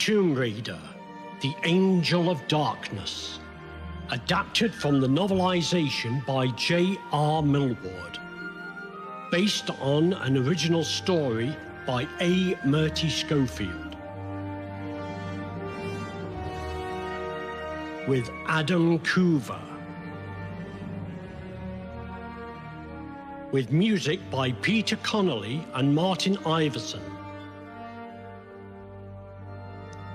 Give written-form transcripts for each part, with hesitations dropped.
Tomb Raider, The Angel of Darkness, adapted from the novelization by J.R. Millward, based on an original story by A. Murty Schofield, with Adam Coover, with music by Peter Connolly and Martin Iverson.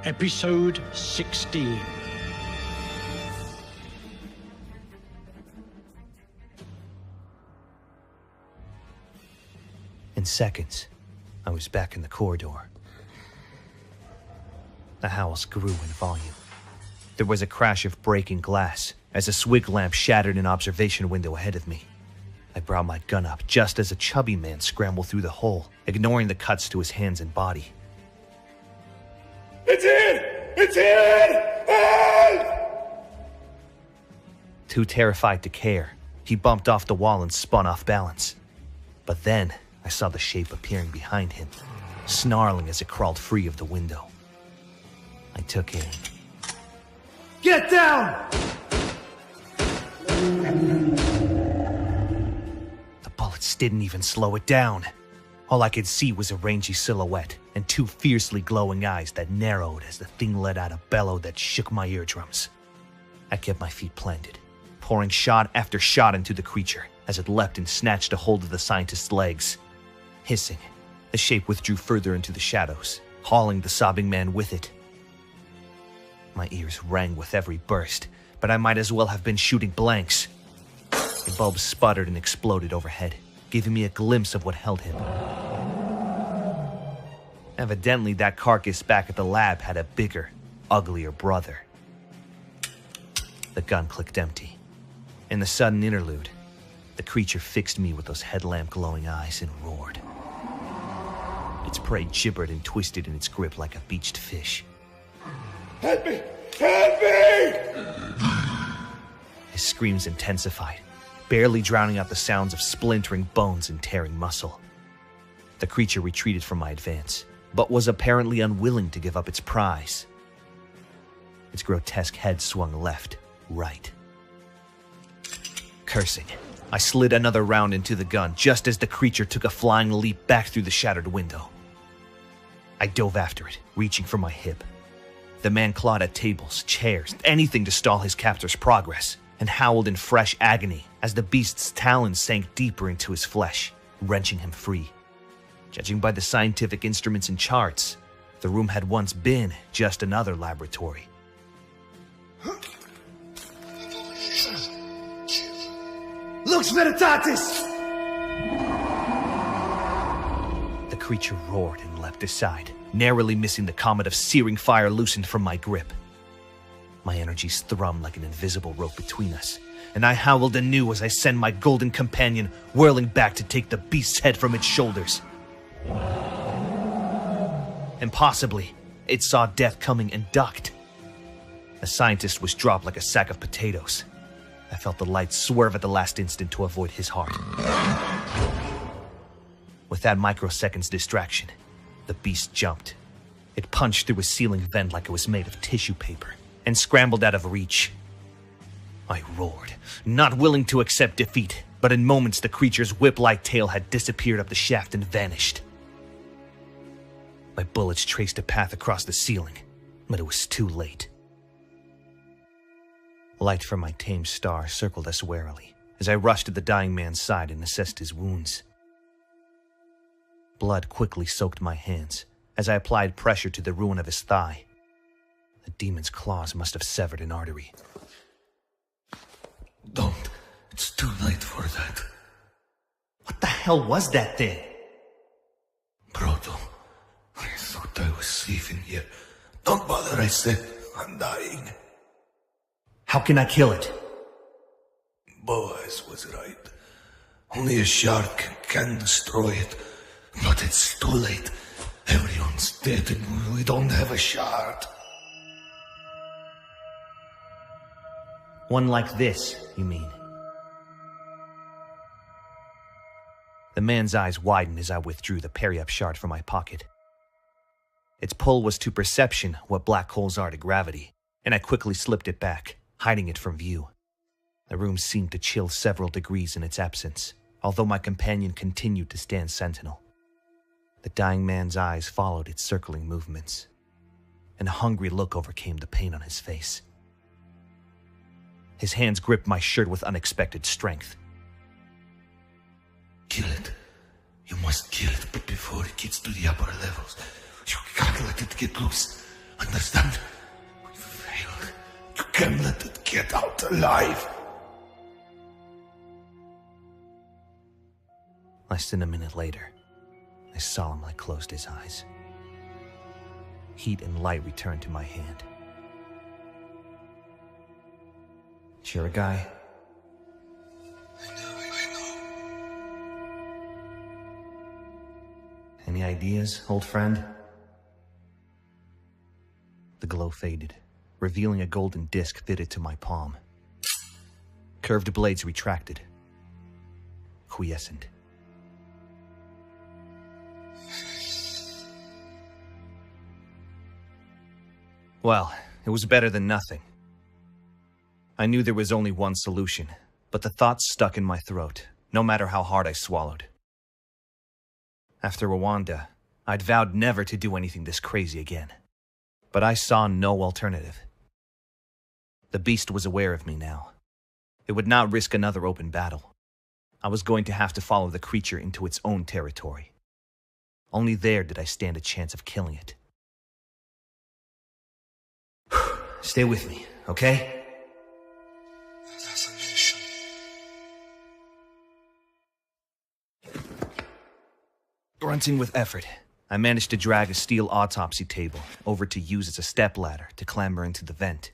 Episode 16. In seconds, I was back in the corridor. The howls grew in volume. There was a crash of breaking glass as a swig lamp shattered an observation window ahead of me. I brought my gun up just as a chubby man scrambled through the hole, ignoring the cuts to his hands and body. It's here! It's here! Help! Too terrified to care, he bumped off the wall and spun off balance. But then, I saw the shape appearing behind him, snarling as it crawled free of the window. I took aim. Get down! The bullets didn't even slow it down. All I could see was a rangy silhouette and two fiercely glowing eyes that narrowed as the thing let out a bellow that shook my eardrums. I kept my feet planted, pouring shot after shot into the creature as it leapt and snatched a hold of the scientist's legs. Hissing, the shape withdrew further into the shadows, hauling the sobbing man with it. My ears rang with every burst, but I might as well have been shooting blanks. A bulb sputtered and exploded overhead, giving me a glimpse of what held him. Evidently, that carcass back at the lab had a bigger, uglier brother. The gun clicked empty. In the sudden interlude, the creature fixed me with those headlamp glowing eyes and roared. Its prey gibbered and twisted in its grip like a beached fish. Help me! Help me! His screams intensified, barely drowning out the sounds of splintering bones and tearing muscle. The creature retreated from my advance, but was apparently unwilling to give up its prize. Its grotesque head swung left, right. Cursing, I slid another round into the gun just as the creature took a flying leap back through the shattered window. I dove after it, reaching for my hip. The man clawed at tables, chairs, anything to stall his captor's progress, and howled in fresh agony as the beast's talons sank deeper into his flesh, wrenching him free. Judging by the scientific instruments and charts, the room had once been just another laboratory. Lux Veritatis! The creature roared and leapt aside, narrowly missing the comet of searing fire loosened from my grip. My energies thrummed like an invisible rope between us, and I howled anew as I sent my golden companion whirling back to take the beast's head from its shoulders. Impossibly, it saw death coming and ducked. The scientist was dropped like a sack of potatoes. I felt the light swerve at the last instant to avoid his heart. With that microsecond's distraction, the beast jumped. It punched through a ceiling vent like it was made of tissue paper and scrambled out of reach. I roared, not willing to accept defeat, but in moments the creature's whip-like tail had disappeared up the shaft and vanished. My bullets traced a path across the ceiling, but it was too late. Light from my tame star circled us warily as I rushed to the dying man's side and assessed his wounds. Blood quickly soaked my hands as I applied pressure to the ruin of his thigh. The demon's claws must have severed an artery. Don't. It's too late for that. What the hell was that thing? Proto, I thought I was leaving here. Don't bother, I said. I'm dying. How can I kill it? Boaz was right. Only a shark can destroy it. But it's too late. Everyone's dead and we don't have a shard. One like this, you mean? The man's eyes widened as I withdrew the parry-up shard from my pocket. Its pull was to perception what black holes are to gravity, and I quickly slipped it back, hiding it from view. The room seemed to chill several degrees in its absence, although my companion continued to stand sentinel. The dying man's eyes followed its circling movements, and a hungry look overcame the pain on his face. His hands gripped my shirt with unexpected strength. Kill it. You must kill it before it gets to the upper levels. You can't let it get loose. Understand? We failed. You can't let it get out alive. Less than a minute later, I solemnly closed his eyes. Heat and light returned to my hand. Sure a guy? I know. Any ideas, old friend? The glow faded, revealing a golden disc fitted to my palm. Curved blades retracted, quiescent. Well, it was better than nothing. I knew there was only one solution, but the thoughts stuck in my throat, no matter how hard I swallowed. After Rwanda, I'd vowed never to do anything this crazy again. But I saw no alternative. The beast was aware of me now. It would not risk another open battle. I was going to have to follow the creature into its own territory. Only there did I stand a chance of killing it. Stay with me, okay? Assassination. Grunting with effort, I managed to drag a steel autopsy table over to use as a stepladder to clamber into the vent.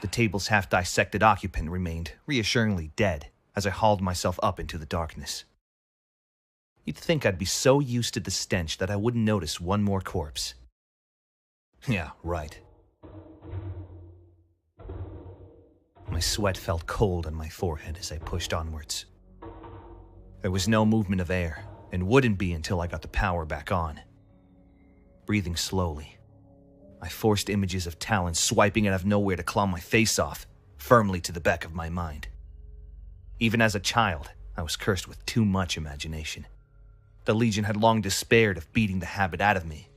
The table's half-dissected occupant remained reassuringly dead as I hauled myself up into the darkness. You'd think I'd be so used to the stench that I wouldn't notice one more corpse. Yeah, right. My sweat felt cold on my forehead as I pushed onwards. There was no movement of air, and wouldn't be until I got the power back on. Breathing slowly, I forced images of talons swiping out of nowhere to claw my face off, firmly to the back of my mind. Even as a child, I was cursed with too much imagination. The Legion had long despaired of beating the habit out of me.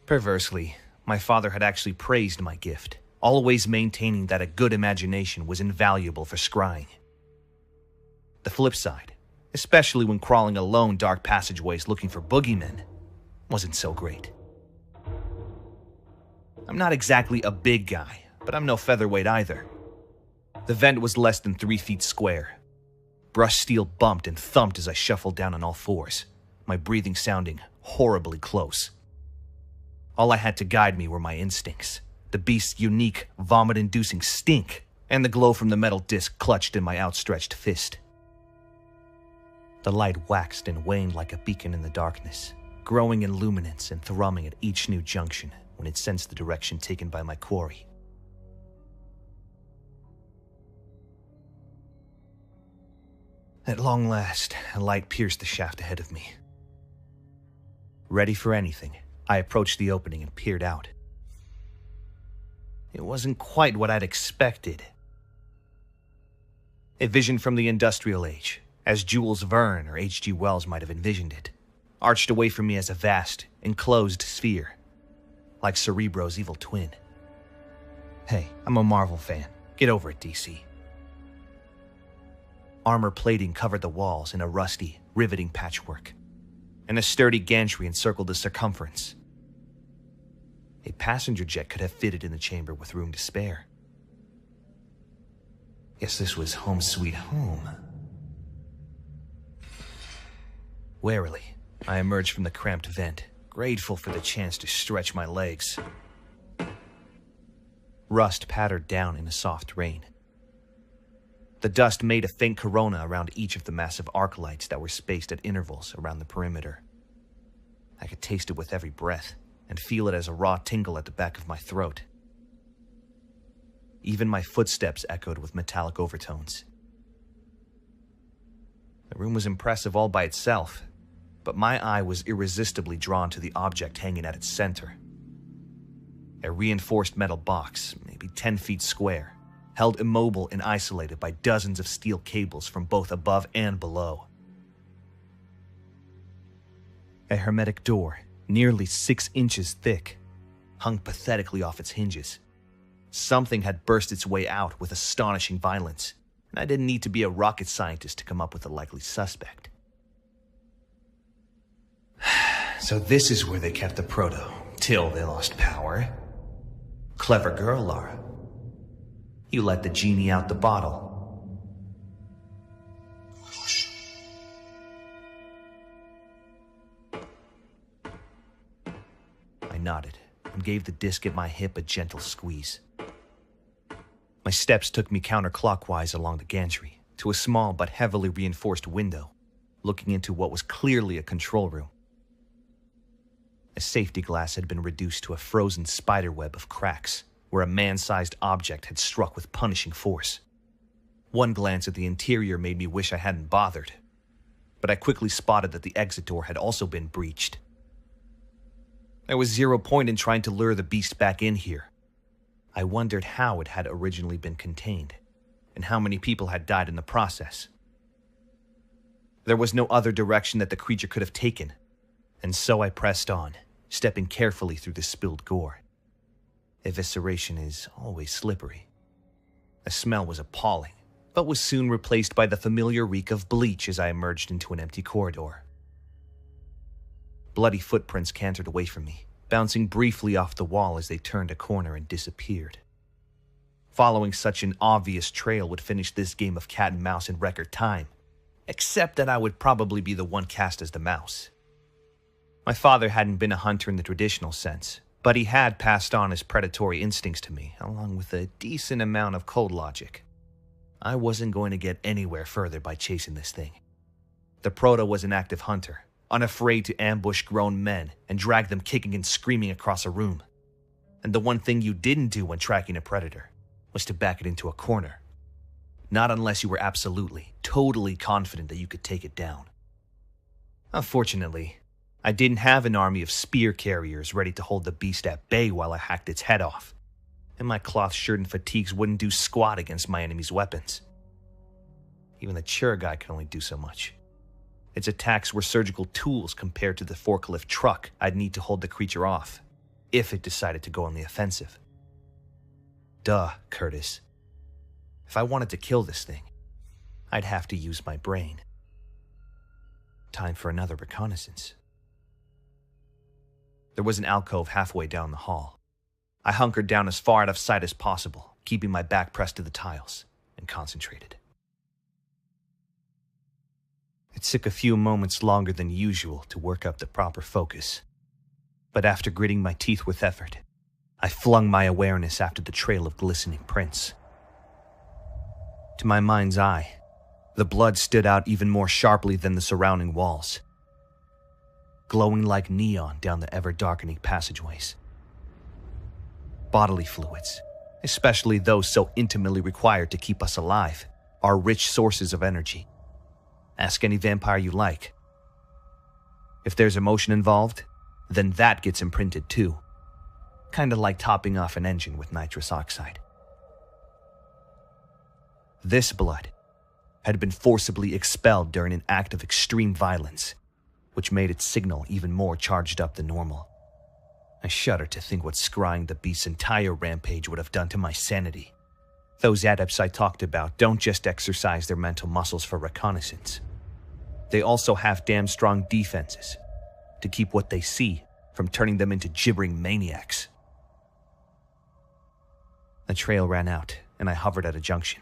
Perversely, my father had actually praised my gift, always maintaining that a good imagination was invaluable for scrying. The flip side, especially when crawling alone dark passageways looking for boogeymen, wasn't so great. I'm not exactly a big guy, but I'm no featherweight either. The vent was less than 3 feet square. Brushed steel bumped and thumped as I shuffled down on all fours, my breathing sounding horribly close. All I had to guide me were my instincts, the beast's unique, vomit-inducing stink, and the glow from the metal disc clutched in my outstretched fist. The light waxed and waned like a beacon in the darkness, growing in luminance and thrumming at each new junction when it sensed the direction taken by my quarry. At long last, a light pierced the shaft ahead of me. Ready for anything, I approached the opening and peered out. It wasn't quite what I'd expected. A vision from the Industrial Age, as Jules Verne or H.G. Wells might have envisioned it, arched away from me as a vast, enclosed sphere, like Cerebro's evil twin. Hey, I'm a Marvel fan. Get over it, DC. Armor plating covered the walls in a rusty, riveting patchwork, and a sturdy gantry encircled the circumference. A passenger jet could have fitted in the chamber with room to spare. Guess this was home sweet home. Warily, I emerged from the cramped vent, grateful for the chance to stretch my legs. Rust pattered down in a soft rain. The dust made a faint corona around each of the massive arc lights that were spaced at intervals around the perimeter. I could taste it with every breath, and feel it as a raw tingle at the back of my throat. Even my footsteps echoed with metallic overtones. The room was impressive all by itself, but my eye was irresistibly drawn to the object hanging at its center. A reinforced metal box, maybe 10 feet square, held immobile and isolated by dozens of steel cables from both above and below. A hermetic door, nearly 6 inches thick, hung pathetically off its hinges. Something had burst its way out with astonishing violence, and I didn't need to be a rocket scientist to come up with a likely suspect. So this is where they kept the proto, till they lost power. Clever girl, Lara. You let the genie out the bottle. I nodded and gave the disc at my hip a gentle squeeze. My steps took me counterclockwise along the gantry to a small but heavily reinforced window, looking into what was clearly a control room. A safety glass had been reduced to a frozen spiderweb of cracks, where a man-sized object had struck with punishing force. One glance at the interior made me wish I hadn't bothered, but I quickly spotted that the exit door had also been breached. There was zero point in trying to lure the beast back in here. I wondered how it had originally been contained, and how many people had died in the process. There was no other direction that the creature could have taken, and so I pressed on, stepping carefully through the spilled gore. Evisceration is always slippery. The smell was appalling, but was soon replaced by the familiar reek of bleach as I emerged into an empty corridor. Bloody footprints cantered away from me, bouncing briefly off the wall as they turned a corner and disappeared. Following such an obvious trail would finish this game of cat and mouse in record time, except that I would probably be the one cast as the mouse. My father hadn't been a hunter in the traditional sense, but he had passed on his predatory instincts to me, along with a decent amount of cold logic. I wasn't going to get anywhere further by chasing this thing. The proto was an active hunter, unafraid to ambush grown men and drag them kicking and screaming across a room. And the one thing you didn't do when tracking a predator was to back it into a corner. Not unless you were absolutely, totally confident that you could take it down. Unfortunately, I didn't have an army of spear carriers ready to hold the beast at bay while I hacked its head off, and my cloth shirt and fatigues wouldn't do squat against my enemy's weapons. Even the chair guy could only do so much. Its attacks were surgical tools compared to the forklift truck I'd need to hold the creature off, if it decided to go on the offensive. Duh, Curtis. If I wanted to kill this thing, I'd have to use my brain. Time for another reconnaissance. There was an alcove halfway down the hall. I hunkered down as far out of sight as possible, keeping my back pressed to the tiles, and concentrated. It took a few moments longer than usual to work up the proper focus, but after gritting my teeth with effort, I flung my awareness after the trail of glistening prints. To my mind's eye, the blood stood out even more sharply than the surrounding walls, glowing like neon down the ever-darkening passageways. Bodily fluids, especially those so intimately required to keep us alive, are rich sources of energy. Ask any vampire you like. If there's emotion involved, then that gets imprinted too. Kinda like topping off an engine with nitrous oxide. This blood had been forcibly expelled during an act of extreme violence, which made its signal even more charged up than normal. I shudder to think what scrying the beast's entire rampage would have done to my sanity. Those adepts I talked about don't just exercise their mental muscles for reconnaissance. They also have damn strong defenses to keep what they see from turning them into gibbering maniacs. The trail ran out, and I hovered at a junction.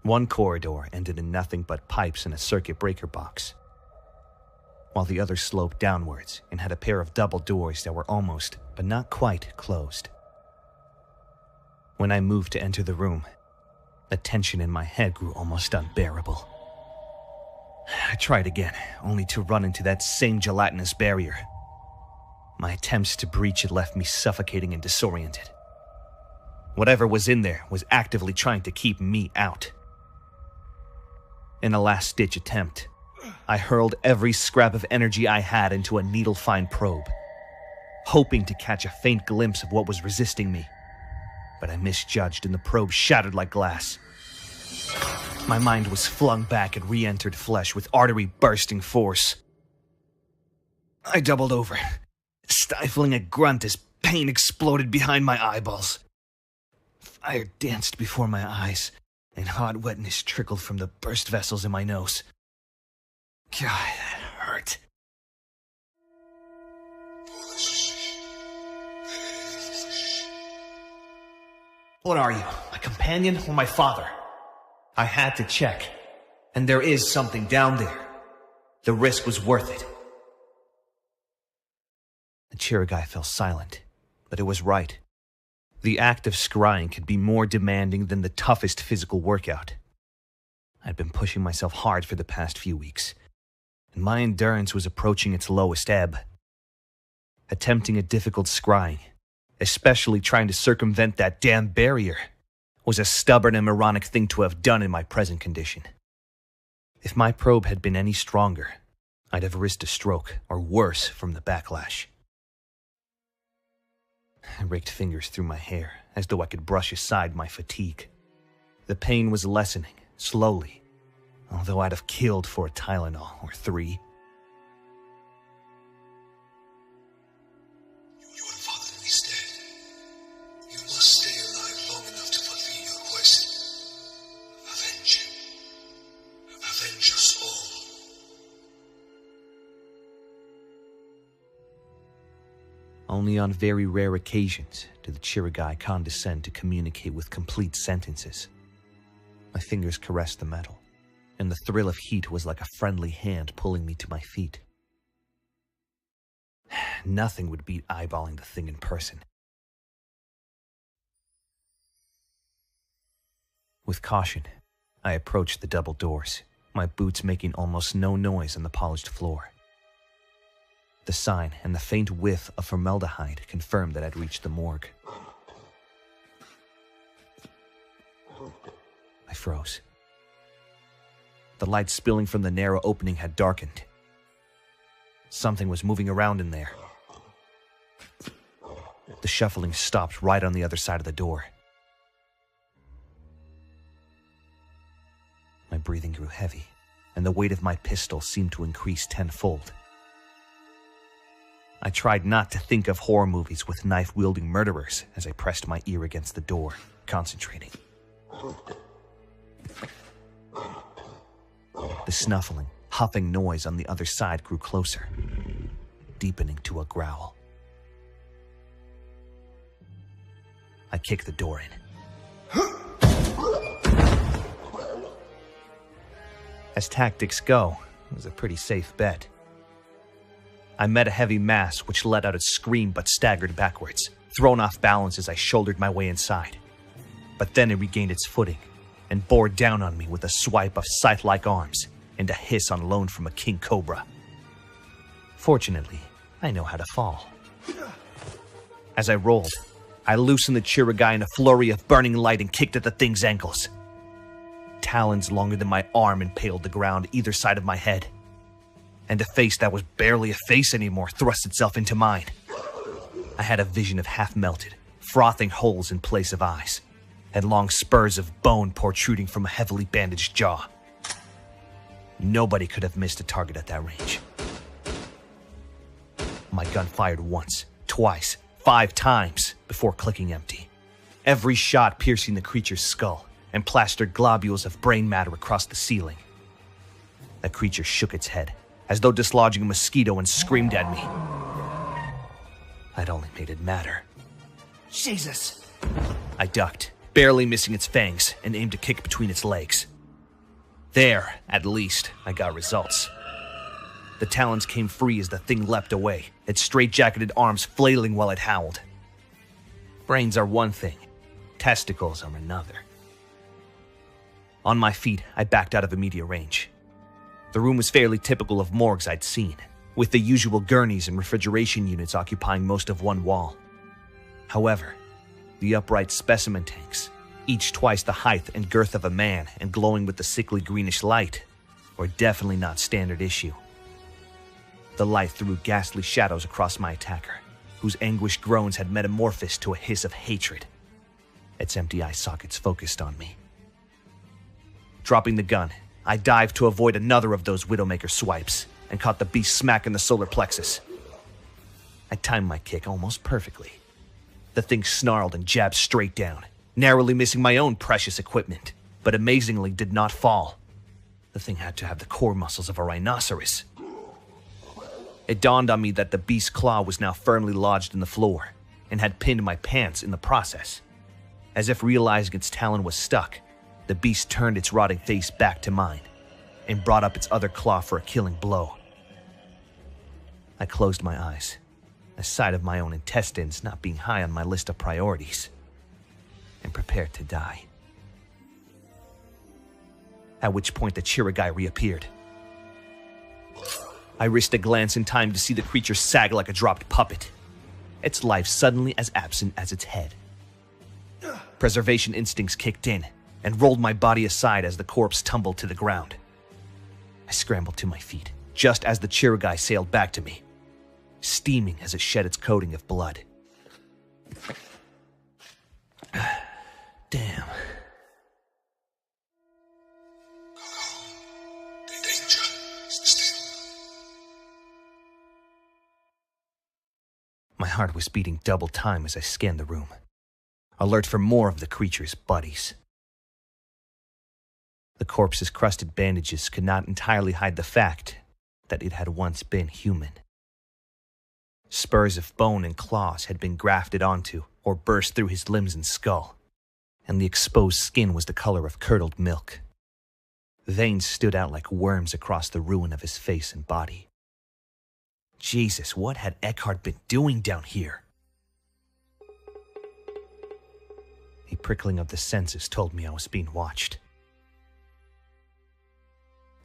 One corridor ended in nothing but pipes and a circuit breaker box, while the other sloped downwards and had a pair of double doors that were almost, but not quite, closed. When I moved to enter the room, the tension in my head grew almost unbearable. I tried again, only to run into that same gelatinous barrier. My attempts to breach it left me suffocating and disoriented. Whatever was in there was actively trying to keep me out. In a last-ditch attempt, I hurled every scrap of energy I had into a needle-fine probe, hoping to catch a faint glimpse of what was resisting me. But I misjudged and the probe shattered like glass. My mind was flung back and re-entered flesh with artery-bursting force. I doubled over, stifling a grunt as pain exploded behind my eyeballs. Fire danced before my eyes, and hot wetness trickled from the burst vessels in my nose. God, that hurt. What are you, my companion or my father? I had to check, and there is something down there. The risk was worth it. The Chirigai fell silent, but it was right. The act of scrying could be more demanding than the toughest physical workout. I'd been pushing myself hard for the past few weeks, and my endurance was approaching its lowest ebb. Attempting a difficult scrying, especially trying to circumvent that damn barrier, was a stubborn and moronic thing to have done in my present condition. If my probe had been any stronger, I'd have risked a stroke, or worse, from the backlash. I raked fingers through my hair, as though I could brush aside my fatigue. The pain was lessening, slowly, although I'd have killed for a Tylenol or 3. Your father is dead. You must stay alive long enough to fulfill your quest. Avenge him. Avenge us all. Only on very rare occasions did the Chirigai condescend to communicate with complete sentences. My fingers caressed the metal, and the thrill of heat was like a friendly hand pulling me to my feet. Nothing would beat eyeballing the thing in person. With caution, I approached the double doors, my boots making almost no noise on the polished floor. The sign and the faint whiff of formaldehyde confirmed that I'd reached the morgue. I froze. The light spilling from the narrow opening had darkened. Something was moving around in there. The shuffling stopped right on the other side of the door. My breathing grew heavy, and the weight of my pistol seemed to increase tenfold. I tried not to think of horror movies with knife-wielding murderers as I pressed my ear against the door, concentrating. The snuffling, huffing noise on the other side grew closer, deepening to a growl. I kicked the door in. As tactics go, it was a pretty safe bet. I met a heavy mass which let out a scream but staggered backwards, thrown off balance as I shouldered my way inside. But then it regained its footing and bore down on me with a swipe of scythe-like arms and a hiss on loan from a king cobra. Fortunately, I know how to fall. As I rolled, I loosened the Chirigai in a flurry of burning light and kicked at the thing's ankles. Talons longer than my arm impaled the ground either side of my head, and a face that was barely a face anymore thrust itself into mine. I had a vision of half-melted, frothing holes in place of eyes, and long spurs of bone protruding from a heavily bandaged jaw. Nobody could have missed a target at that range. My gun fired once, twice, 5 times before clicking empty. Every shot piercing the creature's skull and plastered globules of brain matter across the ceiling. The creature shook its head, as though dislodging a mosquito, and screamed at me. I'd only made it matter. Jesus! I ducked, barely missing its fangs, and aimed a kick between its legs. There, at least, I got results. The talons came free as the thing leapt away, its straight-jacketed arms flailing while it howled. Brains are one thing, testicles are another. On my feet, I backed out of immediate range. The room was fairly typical of morgues I'd seen, with the usual gurneys and refrigeration units occupying most of one wall. However, the upright specimen tanks, each twice the height and girth of a man and glowing with the sickly greenish light, or definitely not standard issue. The light threw ghastly shadows across my attacker, whose anguished groans had metamorphosed to a hiss of hatred. Its empty eye sockets focused on me. Dropping the gun, I dived to avoid another of those Widowmaker swipes and caught the beast smack in the solar plexus. I timed my kick almost perfectly. The thing snarled and jabbed straight down, narrowly missing my own precious equipment, but amazingly did not fall. The thing had to have the core muscles of a rhinoceros. It dawned on me that the beast's claw was now firmly lodged in the floor and had pinned my pants in the process. As if realizing its talon was stuck, the beast turned its rotting face back to mine and brought up its other claw for a killing blow. I closed my eyes, the sight of my own intestines not being high on my list of priorities, and prepared to die. At which point the Chirigai reappeared. I risked a glance in time to see the creature sag like a dropped puppet, its life suddenly as absent as its head. Preservation instincts kicked in and rolled my body aside as the corpse tumbled to the ground. I scrambled to my feet just as the Chirigai sailed back to me, steaming as it shed its coating of blood. Damn. My heart was beating double time as I scanned the room, alert for more of the creature's buddies. The corpse's crusted bandages could not entirely hide the fact that it had once been human. Spurs of bone and claws had been grafted onto or burst through his limbs and skull, and the exposed skin was the color of curdled milk. Veins stood out like worms across the ruin of his face and body. Jesus, what had Eckhart been doing down here? A prickling of the senses told me I was being watched.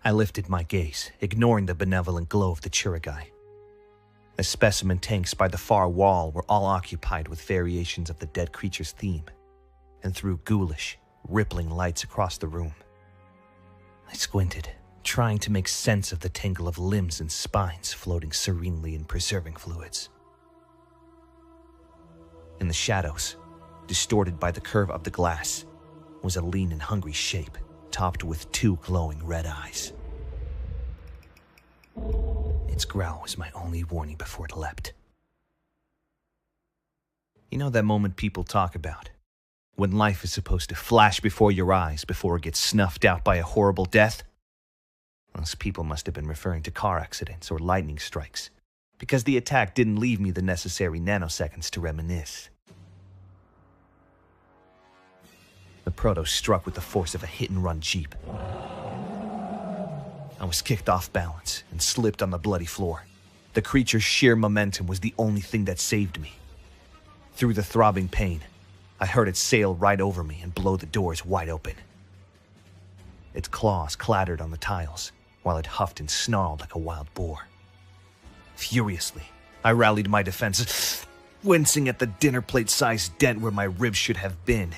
I lifted my gaze, ignoring the benevolent glow of the Chirigai. The specimen tanks by the far wall were all occupied with variations of the dead creature's theme, and threw ghoulish, rippling lights across the room. I squinted, trying to make sense of the tangle of limbs and spines floating serenely in preserving fluids. In the shadows, distorted by the curve of the glass, was a lean and hungry shape, topped with 2 glowing red eyes. Its growl was my only warning before it leapt. You know that moment people talk about, when life is supposed to flash before your eyes before it gets snuffed out by a horrible death? Those people must have been referring to car accidents or lightning strikes, because the attack didn't leave me the necessary nanoseconds to reminisce. The Proto struck with the force of a hit-and-run Jeep. I was kicked off balance and slipped on the bloody floor. The creature's sheer momentum was the only thing that saved me. Through the throbbing pain, I heard it sail right over me and blow the doors wide open. Its claws clattered on the tiles, while it huffed and snarled like a wild boar. Furiously, I rallied my defenses, wincing at the dinner plate-sized dent where my ribs should have been.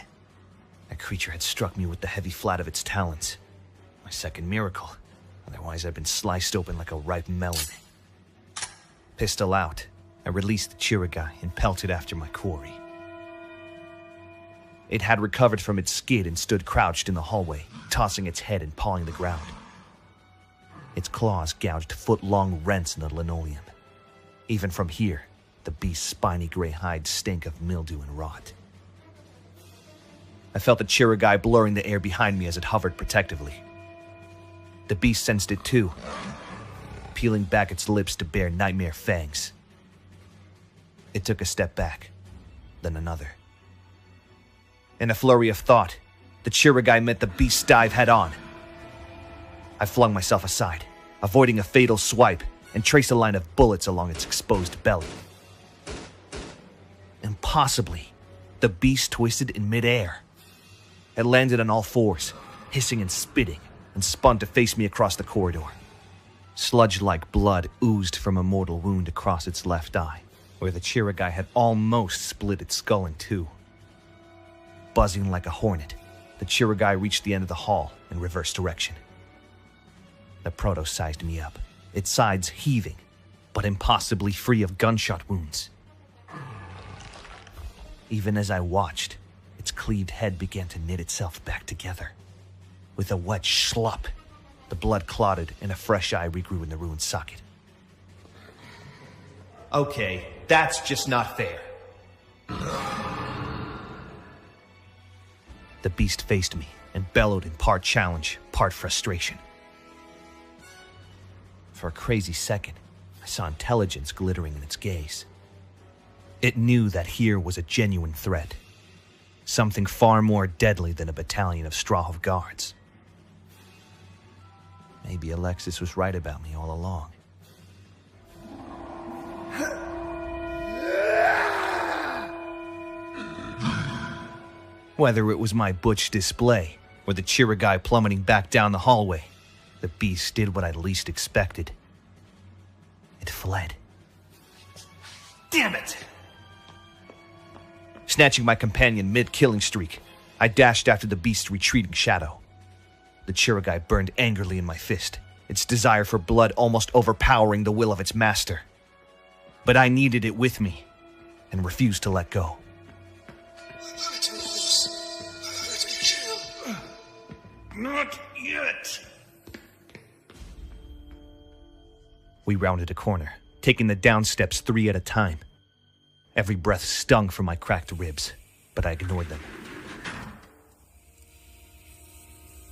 That creature had struck me with the heavy flat of its talons. My second miracle. Otherwise, I'd been sliced open like a ripe melon. Pistol out, I released the Chirigai and pelted after my quarry. It had recovered from its skid and stood crouched in the hallway, tossing its head and pawing the ground. Its claws gouged foot-long rents in the linoleum. Even from here, the beast's spiny gray hide stank of mildew and rot. I felt the Chirigai blurring the air behind me as it hovered protectively. The beast sensed it too, peeling back its lips to bare nightmare fangs. It took a step back, then another. In a flurry of thought, the Chirigai met the beast's dive head-on. I flung myself aside, avoiding a fatal swipe, and traced a line of bullets along its exposed belly. Impossibly, the beast twisted in midair. It landed on all fours, hissing and spitting, and spun to face me across the corridor. Sludge-like blood oozed from a mortal wound across its left eye, where the Chirigai had almost split its skull in two. Buzzing like a hornet, the Chirigai reached the end of the hall and reversed direction. The proto sized me up, its sides heaving, but impossibly free of gunshot wounds. Even as I watched, its cleaved head began to knit itself back together. With a wet slop, the blood clotted and a fresh eye regrew in the ruined socket. Okay, that's just not fair. The beast faced me and bellowed in part challenge, part frustration. For a crazy second, I saw intelligence glittering in its gaze. It knew that here was a genuine threat, something far more deadly than a battalion of Strahov guards. Maybe Alexis was right about me all along. Whether it was my butch display or the Chirigai plummeting back down the hallway, the beast did what I'd least expected. It fled. Damn it! Snatching my companion mid-killing streak, I dashed after the beast's retreating shadow. The Chirigai burned angrily in my fist, its desire for blood almost overpowering the will of its master. But I needed it with me, and refused to let go. Not yet. We rounded a corner, taking the down steps 3 at a time. Every breath stung from my cracked ribs, but I ignored them.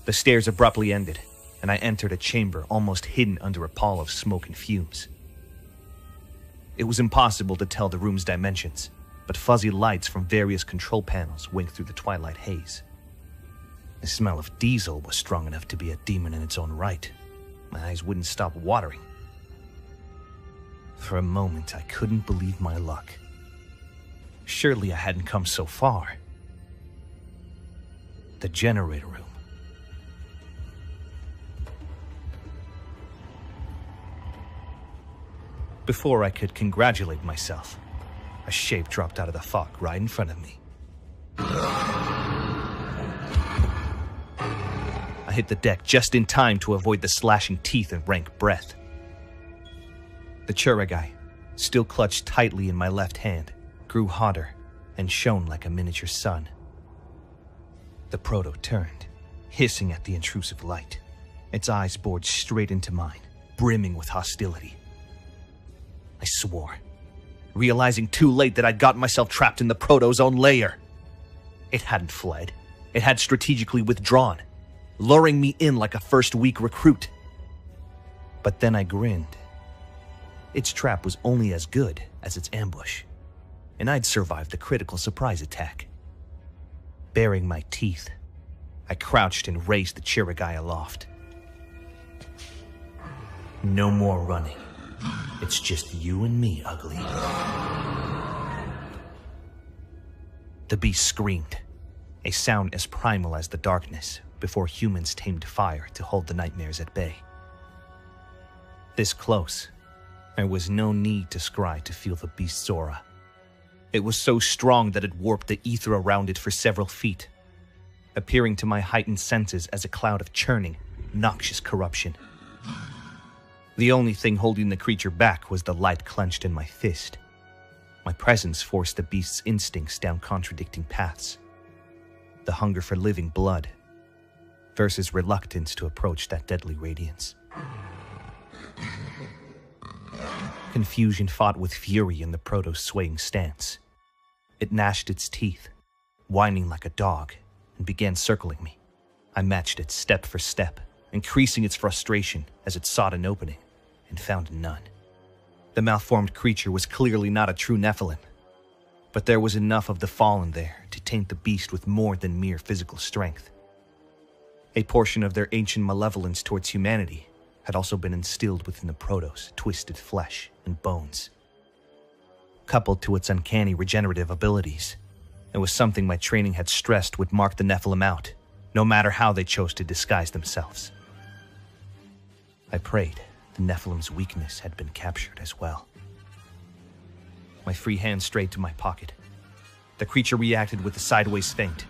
The stairs abruptly ended, and I entered a chamber almost hidden under a pall of smoke and fumes. It was impossible to tell the room's dimensions, but fuzzy lights from various control panels winked through the twilight haze. The smell of diesel was strong enough to be a demon in its own right. My eyes wouldn't stop watering. For a moment, I couldn't believe my luck. Surely I hadn't come so far. The generator room. Before I could congratulate myself, a shape dropped out of the fog right in front of me. I hit the deck just in time to avoid the slashing teeth and rank breath. The Chirigai, still clutched tightly in my left hand, grew hotter and shone like a miniature sun. The proto turned, hissing at the intrusive light. Its eyes bored straight into mine, brimming with hostility. I swore, realizing too late that I'd gotten myself trapped in the proto's own lair. It hadn't fled. It had strategically withdrawn, luring me in like a first-week recruit. But then I grinned. Its trap was only as good as its ambush, and I'd survived the critical surprise attack. Baring my teeth, I crouched and raised the Chirigai aloft. No more running. It's just you and me, ugly. The beast screamed, a sound as primal as the darkness before humans tamed fire to hold the nightmares at bay. This close, there was no need to scry to feel the beast's aura. It was so strong that it warped the ether around it for several feet, appearing to my heightened senses as a cloud of churning, noxious corruption. The only thing holding the creature back was the light clenched in my fist. My presence forced the beast's instincts down contradicting paths. The hunger for living blood versus reluctance to approach that deadly radiance. Confusion fought with fury in the proto's swaying stance. It gnashed its teeth, whining like a dog, and began circling me. I matched it step for step, increasing its frustration as it sought an opening, and found none. The malformed creature was clearly not a true Nephilim, but there was enough of the fallen there to taint the beast with more than mere physical strength. A portion of their ancient malevolence towards humanity had also been instilled within the proto's twisted flesh and bones. Coupled to its uncanny regenerative abilities, it was something my training had stressed would mark the Nephilim out, no matter how they chose to disguise themselves. I prayed the Nephilim's weakness had been captured as well. My free hand strayed to my pocket. The creature reacted with a sideways feint,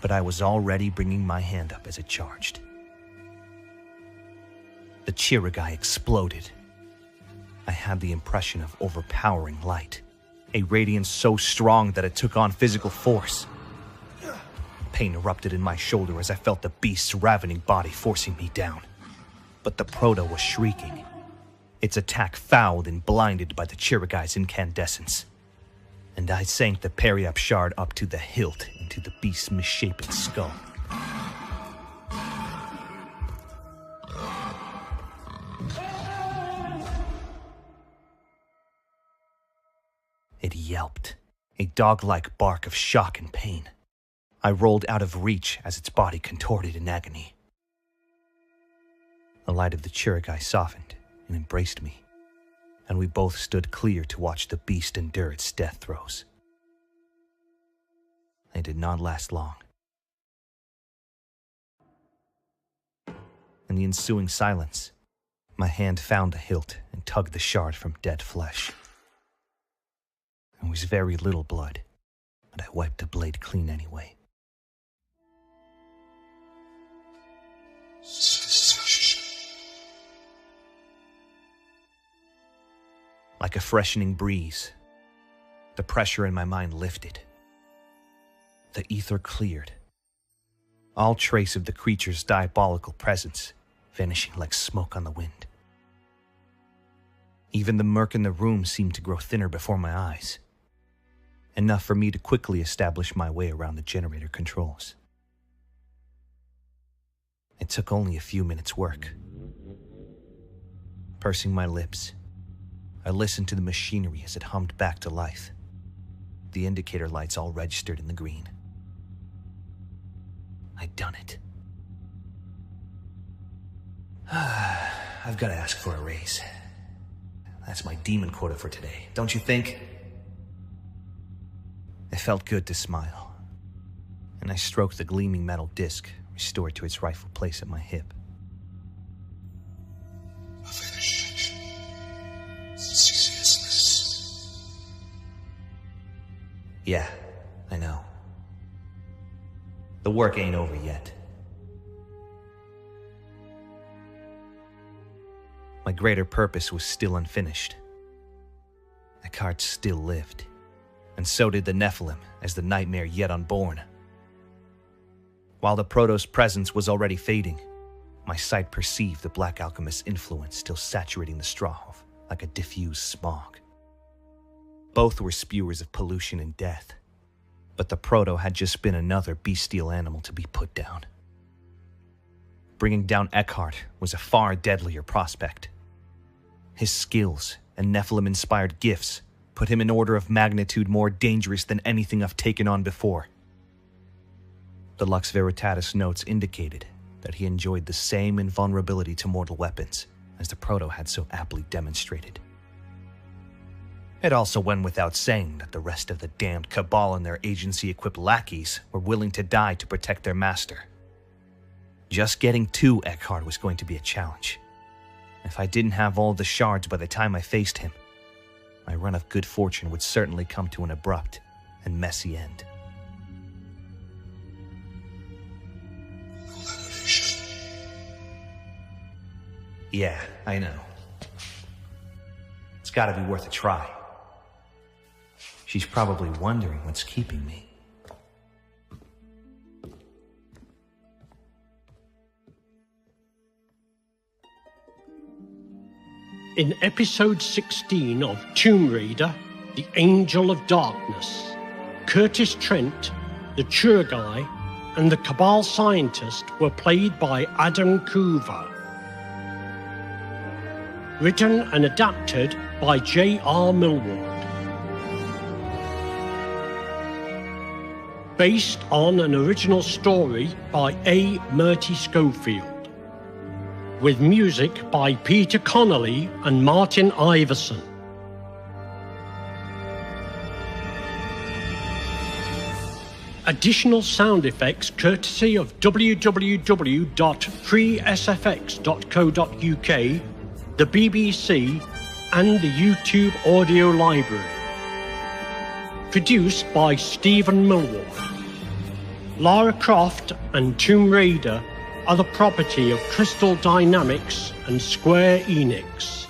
but I was already bringing my hand up as it charged. The Chirigai exploded. I had the impression of overpowering light, a radiance so strong that it took on physical force. Pain erupted in my shoulder as I felt the beast's ravening body forcing me down. But the Proto was shrieking, its attack fouled and blinded by the Chirigai's incandescence. And I sank the Periap shard up to the hilt into the beast's misshapen skull. It yelped, a dog-like bark of shock and pain. I rolled out of reach as its body contorted in agony. The light of the Chirigai softened and embraced me, and we both stood clear to watch the beast endure its death throes. They did not last long. In the ensuing silence, my hand found the hilt and tugged the shard from dead flesh. There was very little blood, but I wiped the blade clean anyway. Like a freshening breeze, the pressure in my mind lifted. The ether cleared, all trace of the creature's diabolical presence vanishing like smoke on the wind. Even the murk in the room seemed to grow thinner before my eyes, enough for me to quickly establish my way around the generator controls. It took only a few minutes' work. Pursing my lips, I listened to the machinery as it hummed back to life, the indicator lights all registered in the green. I'd done it. I've got to ask for a raise. That's my demon quota for today, don't you think? It felt good to smile, and I stroked the gleaming metal disc, restored to its rightful place at my hip. Yeah, I know. The work ain't over yet. My greater purpose was still unfinished. Eckhart still lived, and so did the Nephilim as the nightmare yet unborn. While the Proto's presence was already fading, my sight perceived the Black Alchemist's influence still saturating the Strahov like a diffused smog. Both were spewers of pollution and death, but the Proto had just been another bestial animal to be put down. Bringing down Eckhart was a far deadlier prospect. His skills and Nephilim-inspired gifts put him in order of magnitude more dangerous than anything I've taken on before. The Lux Veritatis notes indicated that he enjoyed the same invulnerability to mortal weapons as the Proto had so aptly demonstrated. It also went without saying that the rest of the damned Cabal and their agency-equipped lackeys were willing to die to protect their master. Just getting to Eckhart was going to be a challenge. If I didn't have all the shards by the time I faced him, my run of good fortune would certainly come to an abrupt and messy end. Yeah, I know. It's gotta be worth a try. She's probably wondering what's keeping me. In episode 16 of Tomb Raider, The Angel of Darkness, Curtis Trent, the Chirgai, and the Cabal scientist were played by Adam Coover. Written and adapted by J.R. Millward. Based on an original story by A. Murty Schofield. With music by Peter Connolly and Martin Iverson. Additional sound effects courtesy of www.freesfx.co.uk, the BBC, and the YouTube Audio Library. Produced by Stephen Millward. Lara Croft and Tomb Raider are the property of Crystal Dynamics and Square Enix.